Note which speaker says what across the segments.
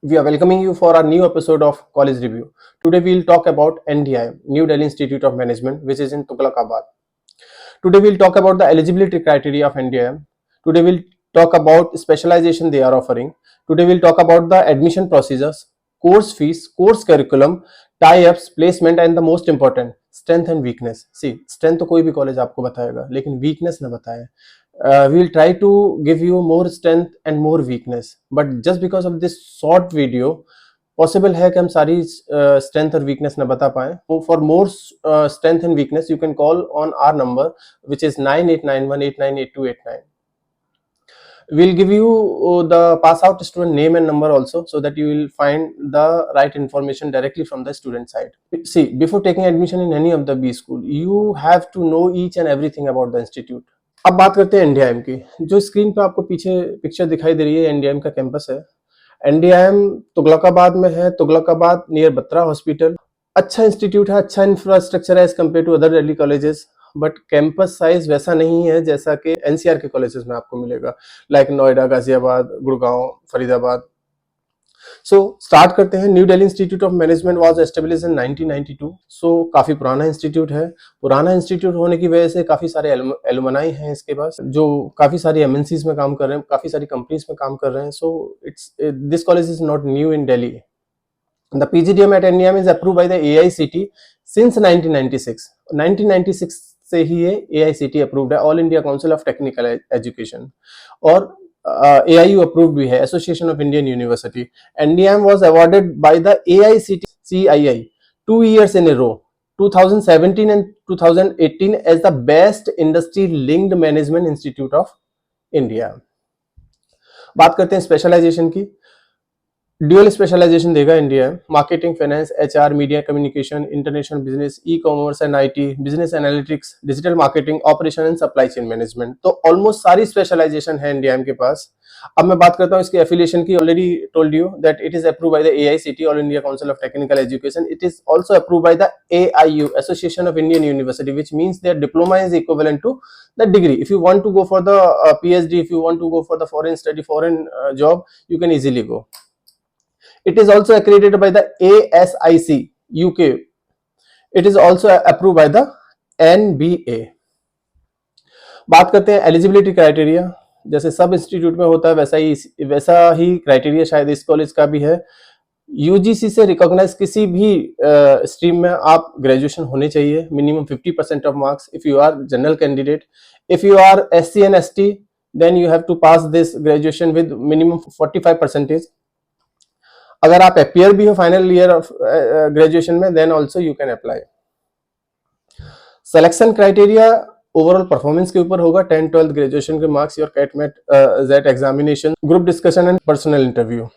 Speaker 1: We are welcoming you for our new episode of College Review. Today we will talk about NDIM, New Delhi Institute of Management, which is in Tughlakabad. Today we will talk about the eligibility criteria of NDIM. Today we will talk about specialization they are offering. Today we will talk about the admission procedures, course fees, course curriculum, tie-ups, placement and the most important, strength and weakness. See, strength तो कोई भी college आपको बताएगा, लेकिन weakness ना बताए. We will try to give you more strength and more weakness, but just because of this short video possible है कि हम सारी स्ट्रेंथ और वीकनेस न बता पाए. For more strength and weakness you can call on our number which is 9891898289. We'll give you the pass out student name and number also, so that you will find the right information directly from the student side. See, before taking admission in any of the B school, you have to know each and everything about the institute. अब बात करते हैं एनडीआईएम की. जो screen पे आपको पीछे picture दिखाई दे रही है, एनडीआईएम का कैंपस है. एनडीआईएम तुगलकाबाद में है, तुगलकाबाद नियर बत्रा हॉस्पिटल. अच्छा इंस्टीट्यूट है, अच्छा इंफ्रास्ट्रक्चर है as compare to other Delhi colleges, but campus size वैसा नहीं है जैसा कि एनसीआर के कॉलेजेस में आपको मिलेगा, like Noida, Ghaziabad, Gurgaon, Faridabad. So start करते हैं. New Delhi institute of management was established in 1992. सो काफी पुराना इंस्टीट्यूट है. पुराना इंस्टीट्यूट होने की वजह से काफी सारे एलुमनाई हैं इसके पास, जो काफी सारी एमएनसीज में काम कर रहे हैं, काफी सारी कंपनीज में काम कर रहे हैं. So it's this college is not new in Delhi. The PGDM at NDM is approved by the AICT since 1996. 1996 से ही ये AICT approved है, All India Council of Technical Education, और AIU approved भी है, Association of Indian University. NDM was awarded by the AICT CII 2 years in a row, 2017 and 2018, as the best industry linked management institute of India. बात करते हैं specialisation की. Dual specialisation देगा India. Marketing, finance, HR, media communication, international business, e commerce and IT, business analytics, digital marketing, operation and supply chain management. तो almost सारी specialisation है India के पास. अब मैं बात करता हूँ इसके एफिलिएशन की. Already told you that it is approve by the AICTE, all India council of technical education. It is also approve by the AIU, association of Indian university, which means their diploma is equivalent to the degree. If you want to go for the PhD, if you want to go for the foreign study, foreign job, you can easily go. It is also accredited by the ASIC UK. It is also approved by the NBA. बात करते हैं eligibility criteria. जैसे सब institute में होता है वैसा ही criteria शायद इस कॉलेज का भी है. यूजीसी से रिकॉग्नाइज किसी भी स्ट्रीम में आप ग्रेजुएशन होने चाहिए, minimum 50% of marks. If you are general candidate, if you are SC and ST, then you have to pass this graduation with minimum 45%. अगर आप अपियर भी हो फाइनल ईयर ऑफ ग्रेजुएशन में, then also you can apply. Selection criteria overall performance के ऊपर होगा. 10th-12th graduation के marks, your CAT MAT JET examination, group discussion and personal interview.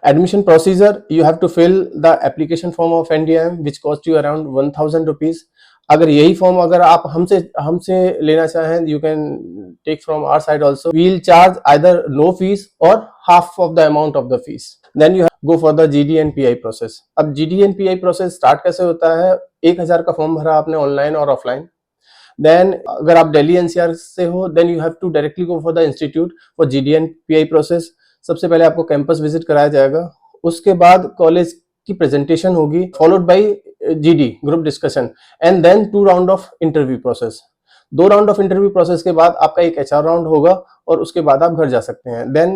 Speaker 1: Admission procedure, you have to fill the application form of NDM which cost you around 1000 rupees. अगर यही form अगर आप हमसे लेना चाहें, you can take from our side also. Will charge either no fees और half of the amount of the fees. Then you go for the GD&PI process. अब GD&PI process start कैसे होता है? 1000 का फॉर्म भरा आपने ऑनलाइन और offline. Then अगर आप दिल्ली NCR से हो, then you have to directly go for the institute for GD&PI process. सबसे पहले आपको कैंपस विजिट कराया जाएगा. उसके बाद कॉलेज की प्रेजेंटेशन होगी, followed by GD group discussion, and then 2 round of interview process. 2 round of interview process के बाद आपका एक HR राउंड होगा, और उसके बाद आप घर जा सकते हैं. Then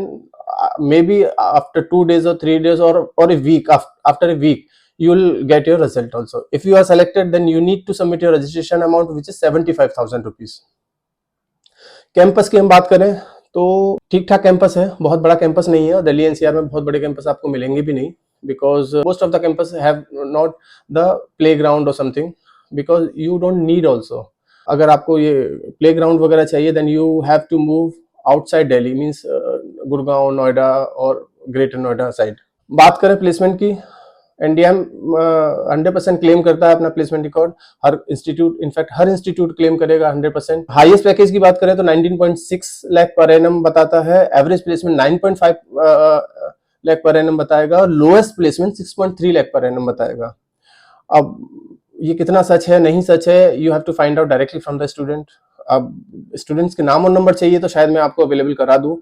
Speaker 1: maybe after 2 days or 3 days or a week, after a week you will get your result also. If you are selected, then you need to submit your registration amount, which is 75,000 rupees. Campus की हम बात करें तो ठीक ठाक campus है, बहुत बड़ा कैंपस नहीं है. दिल्ली NCR में बहुत बड़े कैंपस आपको मिलेंगे भी नहीं, because most of the campus have not the playground or something, because you don't need also. अगर आपको ये playground वगैरह चाहिए, then you have to move outside Delhi, means Gurgaon, Noida और ग्रेटर नोएडा साइड. बात करें प्लेसमेंट की, एनडीएम 100% क्लेम करता है अपना प्लेसमेंट रिकॉर्ड. हर इंस्टीट्यूट, इनफैक्ट हर इंस्टीट्यूट क्लेम करेगा 100%. हाईएस्ट पैकेज की बात करें तो 19.6 लाख पर एनम बताता है. Average placement 9.5 lakh per annum बताएगा, और lowest placement 6.3 lakh per annum बताएगा. अब ये कितना सच है नहीं सच है, you have to find out directly from the student. अब स्टूडेंट्स के नाम और नंबर चाहिए तो शायद मैं आपको अवेलेबल करा दूं.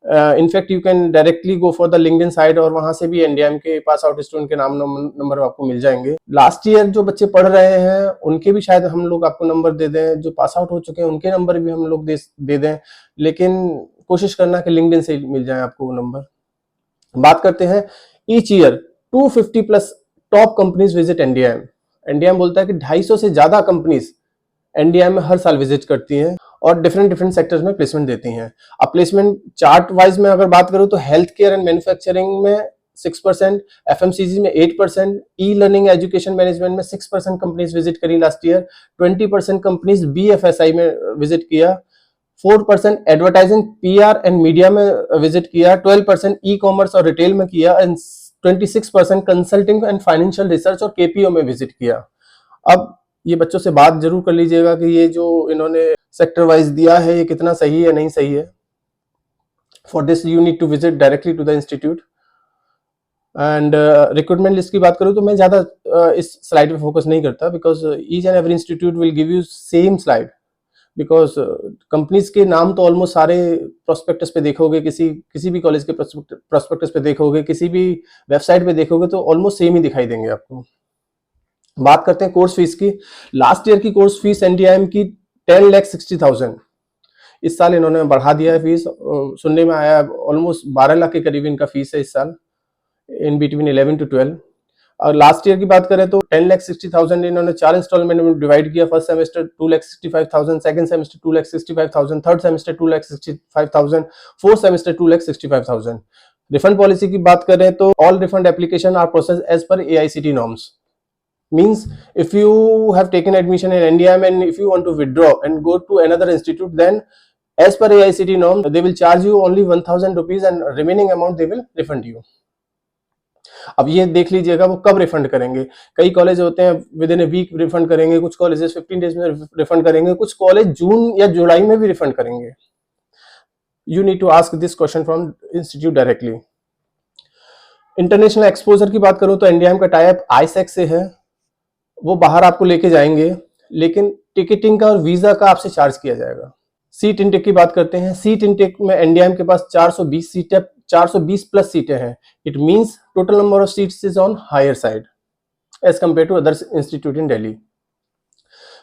Speaker 1: In fact you can directly go for the LinkedIn site और वहां से भी एनडीएम के पास आउट स्टूडेंट के नाम नंबर आपको मिल जाएंगे। लास्ट ईयर जो बच्चे पढ़ रहे हैं उनके भी शायद हम लोग आपको नंबर दे दें, जो पास आउट हो चुके हैं उनके नंबर भी हम लोग दे दें, लेकिन कोशिश करना कि लिंक्डइन से मिल जाए आपको वो नंबर। बात करते हैं each year 250 plus top companies visit NDM. NDM बोलता है कि 250 से ज्यादा कंपनीज एनडीएम में हर साल विजिट करती हैं और डिफरेंट सेक्टर्स में प्लेसमेंट देती हैं। अब प्लेसमेंट चार्ट वाइज में अगर बात करूं तो हेल्थ केयर एंड मैन्युफैक्चरिंग में 6%, एफएमसीजी में 8%, ई लर्निंग एजुकेशन मैनेजमेंट में 6% कंपनीज विजिट करी लास्ट ईयर, 20% कंपनीज बीएफएसआई में विजिट किया, 4% एडवर्टाइजिंग पीआर एंड मीडिया में विजिट किया, 12% ई कॉमर्स और रिटेल में किया and 26% consulting and financial research और केपीओ में विजिट किया। अब ये बच्चों से बात जरूर कर लीजिएगा कि ये जो इन्होंने सेक्टर वाइज दिया है ये कितना सही है नहीं सही है। For this you need to visit directly to the institute. And recruitment list की बात करूं तो मैं ज्यादा इस स्लाइड पे फोकस नहीं करता, because each and every institute will give you same slide, because companies के नाम तो ऑलमोस्ट सारे प्रोस्पेक्टस पे देखोगे, किसी भी कॉलेज के प्रोस्पेक्टस पे देखोगे, किसी भी वेबसाइट पे देखोगे तो ऑलमोस्ट सेम ही दिखाई देंगे आपको। बात करते हैं कोर्स फीस की। लास्ट ईयर की कोर्स फीस एनडीआईएम की 10,60,000, इस साल इन्होंने बढ़ा दिया है फीस। सुनने में आया ऑलमोस्ट 12 लाख के करीब इनका फीस है इस साल, इन बिटवीन 11 to 12। और लास्ट ईयर की बात करें तो 10,60,000 इन्होंने 4 इंस्टॉलमेंट में डिवाइड किया। First semester 2,65,000, second semester 2,65,000, third semester 2,65,000, fourth semester 2,65,000। Refund policy की बात करें तो all refund application are process as per AICTE norms. Means if you have taken admission in NDIM and if you want to withdraw and go to another institute, then as per AICTE norm they will charge you only 1,000 rupees and remaining amount they will refund you। अब ये देख लीजिएगा वो कब refund करेंगे। कई college होते हैं within a week refund करेंगे, कुछ कॉलेजेस 15 डेज में रिफंड करेंगे, कुछ कॉलेज जून या जुलाई में भी रिफंड करेंगे। You need to ask this question from institute directly. International exposure की बात करूं तो एनडीआईएम का टाई अप आईसेक से है, वो बाहर आपको लेके जाएंगे, लेकिन टिकटिंग का और वीजा का आपसे चार्ज किया जाएगा। सीट इनटेक की बात करते हैं। सीट इनटेक में एनडीआईएम के पास 420 सीटें, 420 प्लस सीटें हैं। It means total number of seats is on higher side as compare to other institute in Delhi.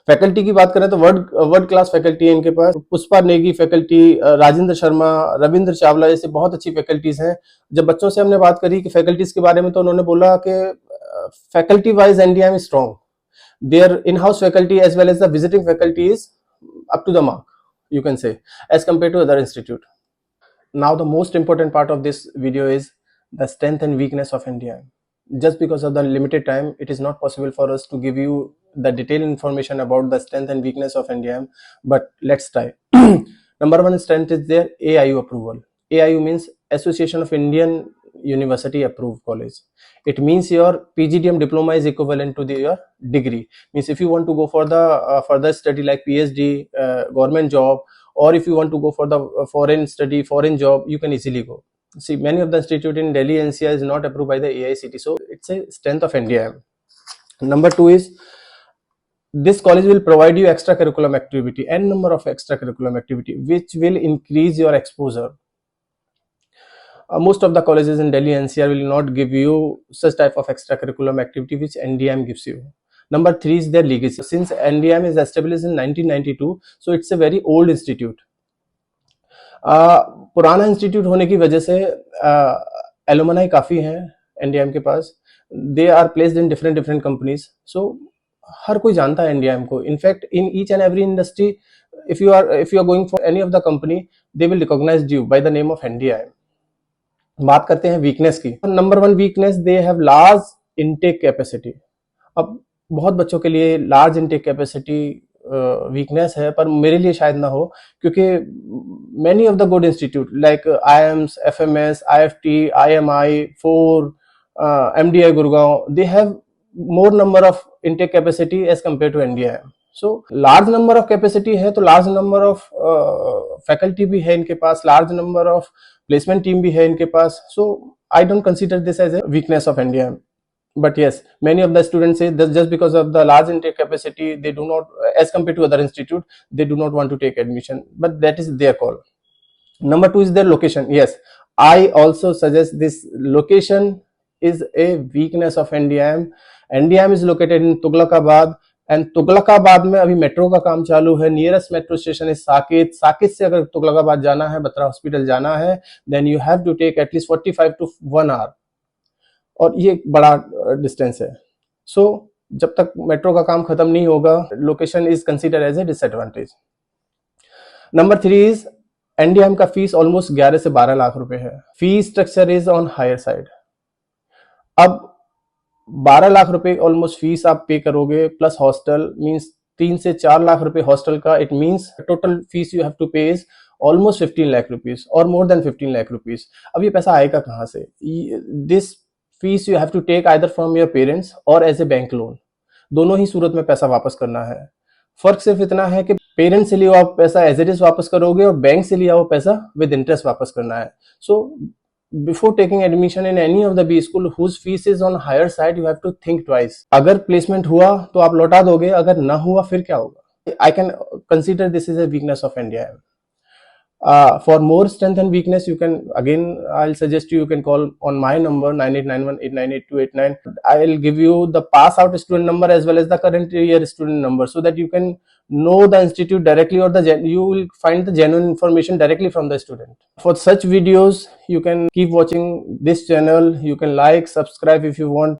Speaker 1: Faculty की बात करें तो वर्ल्ड क्लास फैकल्टी है इनके पास। पुष्पा नेगी फैकल्टी, राजेंद्र शर्मा, रविंद्र चावला जैसे बहुत अच्छी फैकल्टीज हैं। जब बच्चों से हमने बात करी कि फैकल्टीज के बारे में तो उन्होंने बोला कि faculty wise NDIM is strong, their in-house faculty as well as the visiting faculty is up to the mark, you can say, as compared to other institute. Now the most important part of this video is the strength and weakness of NDIM. Just because of the limited time, it is not possible for us to give you the detailed information about the strength and weakness of NDIM, but let's try. Number one strength is their AIU approval. AIU means Association of Indian University Approved College. It means your PGDM diploma is equivalent to your degree. Means if you want to go for the further study like PhD, government job, or if you want to go for the foreign study, foreign job, you can easily go. See, many of the institute in Delhi NCR is not approved by the AICTE, so it's a strength of NDIM. Number two is this college will provide you extra curriculum activity, n number of extra curriculum activity, which will increase your exposure. Most of the colleges in Delhi NCR will not give you such type of extracurriculum activity which NDIM gives you. Number three is their legacy. Since NDIM is established in 1992, so it's a very old institute. पुराना institute होने की वजह से alumni काफी हैं NDIM के पास। They are placed in different companies, so हर कोई जानता है NDIM को। In fact, in each and every industry, if you are going for any of the company, they will recognize you by the name of NDIM. बात करते हैं weakness की। Number one weakness, they have large intake capacity. अब बहुत बच्चों के लिए large intake capacity weakness है, पर मेरे लिए शायद ना हो, क्योंकि many of the good institute like IIMs, FMS, IFT, IMI, 4, MDI Gurgaon, they have more number of intake capacity as compared to NDIM. So large number of capacity है तो large number of faculty भी है इनके पास, large number of placement team भी है इनके पास. So I don't consider this as a weakness of NDIM. But yes, many of the students say that just because of the large intake capacity, they do not, as compared to other institute, they do not want to take admission. But that is their call. Number two is their location. Yes, I also suggest this location is a weakness of NDIM. NDIM is located in Tughlakabad and Tughlakabad में अभी metro का काम चालू है. Nearest metro station is Saket. Saket से अगर तुगलकाबाद जाना है, बत्रा हॉस्पिटल जाना है, then you have to take at least 45 to 1 hour, और ये बड़ा डिस्टेंस है. सो जब तक मेट्रो का काम खत्म नहीं होगा, location is consider as a disadvantage. Number 3 is NDM का फीस ऑलमोस्ट 11 से 12 लाख रुपए है. Fees structure is on higher side. अब 12 लाख रुपए ऑलमोस्ट फीस आप पे करोगे, प्लस हॉस्टल मींस 3 से 4 लाख रुपए हॉस्टल का. It means total fees you have to pay is almost 15 lakh rupees और मोर देन 15 लाख रुपीज. अब ये पैसा आएगा कहां से? This fees you have to take either from your parents और एज ए बैंक लोन. दोनों ही सूरत में पैसा वापस करना है. फर्क सिर्फ इतना है कि पेरेंट्स से लिया हुआ पैसा एज इट इज वापस करोगे और बैंक से लिया हुआ पैसा विद इंटरेस्ट वापस करना है. So before taking admission in any of the B school whose fees is on higher side, you have to think twice. अगर प्लेसमेंट हुआ तो आप लौटा दोगे, अगर ना हुआ फिर क्या होगा? I can consider this is a weakness of India. For more strength and weakness, you can, again, I'll suggest you can call on my number 9891898289. I'll give you the pass out student number as well as the current year student number, so that you can know the institute directly, or you will find the genuine information directly from the student. For such videos, you can keep watching this channel. You can like, subscribe if you want.